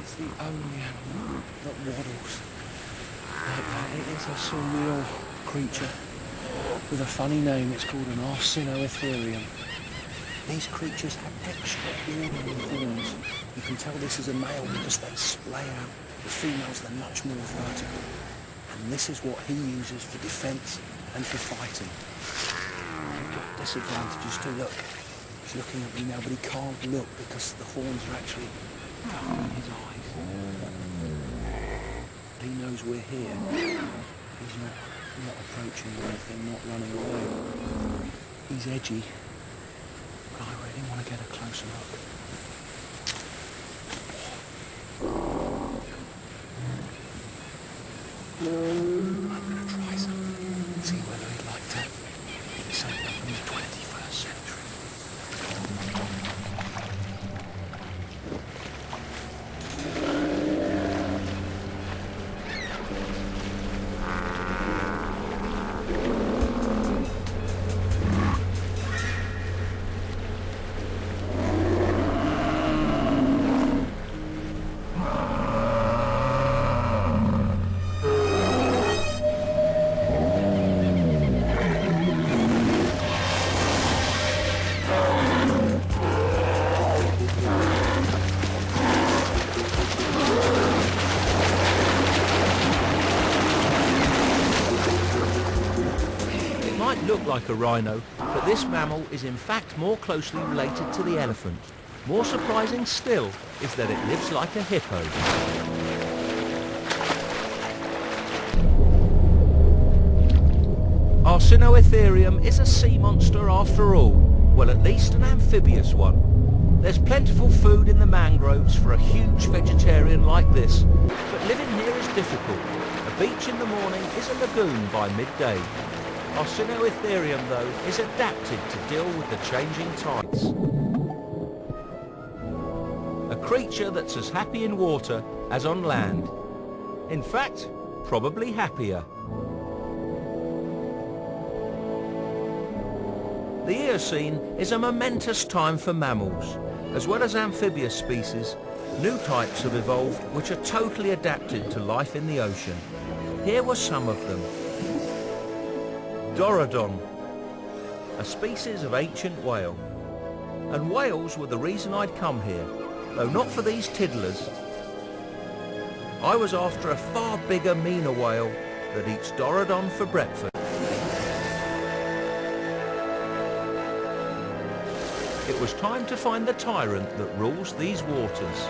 It's the only animal that waddles like that. It is a surreal creature with a funny name. It's called an Arsinoitherium. These creatures have extraordinary horns. You can tell this is a male because they splay out. The females, they're much more vertical. And this is what he uses for defence and for fighting. He's got disadvantages to look. He's looking at me now, but he can't look because the horns are actually covering his eyes. He knows we're here. He's not approaching or anything, not running away. He's edgy, but I really want to get a closer look. I'm going to try something, see whether he'd like to eat something from the 21st century. Look like a rhino, but this mammal is in fact more closely related to the elephant. More surprising still is that it lives like a hippo. Arsinoitherium is a sea monster after all, well at least an amphibious one. There's plentiful food in the mangroves for a huge vegetarian like this, but living here is difficult. A beach in the morning is a lagoon by midday. Arsinoitherium, though, is adapted to deal with the changing tides. A creature that's as happy in water as on land. In fact, probably happier. The Eocene is a momentous time for mammals. As well as amphibious species, new types have evolved which are totally adapted to life in the ocean. Here were some of them. Dorodon, a species of ancient whale. And whales were the reason I'd come here, though not for these tiddlers. I was after a far bigger, meaner whale that eats Dorodon for breakfast. It was time to find the tyrant that rules these waters.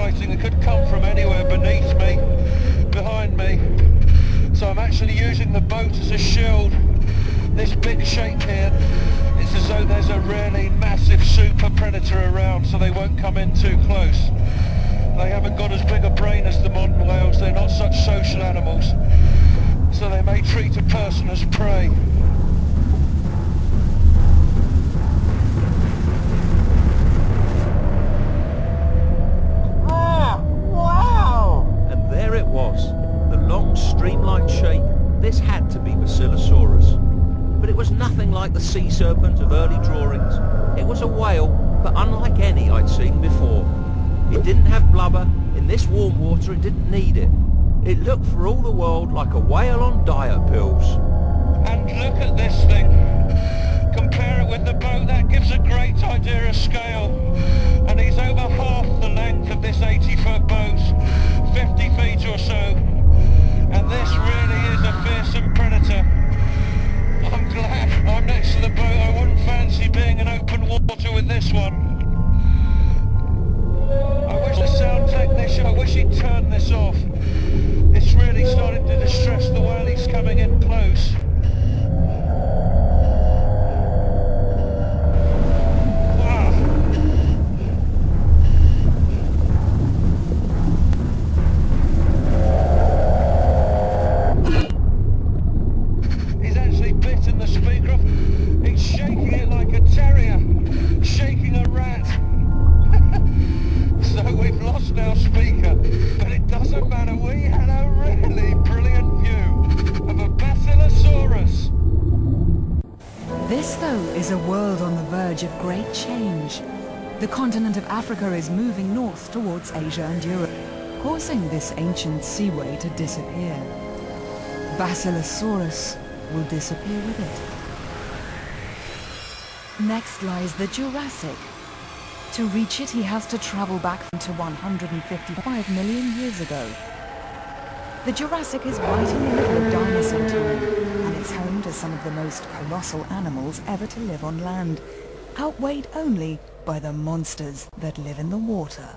exciting. It could come from anywhere beneath me, behind me. So I'm actually using the boat as a shield. This big shape here, it's as though there's a really massive super predator around, so they won't come in too close. They haven't got as big a brain as the modern whales, they're not such social animals, so they may treat a person as prey. Ah, wow! And there it was, the long streamlined shape. This had to be Basilosaurus. But it was nothing like the sea serpent of early drawings. It was a whale, but unlike any I'd seen before. It didn't have blubber. In this warm water it didn't need it. It looked for all the world like a whale on diet pills. And look at this thing. Compare it with the boat, that gives a great idea of scale. And he's over half the length of this 80-foot boat, 50 feet or so. And this really is a fearsome predator. I'm glad I'm next to the boat. I wouldn't fancy being in open water with this one. I wish the sound technician, I wish he'd turn this off. It's really starting to distress the whale. He's coming in close. This, though, is a world on the verge of great change. The continent of Africa is moving north towards Asia and Europe, causing this ancient seaway to disappear. Basilosaurus will disappear with it. Next lies the Jurassic. To reach it, he has to travel back to 155 million years ago. The Jurassic is right in the middle of dinosaur time, and it's home to some of the most colossal animals ever to live on land, outweighed only by the monsters that live in the water.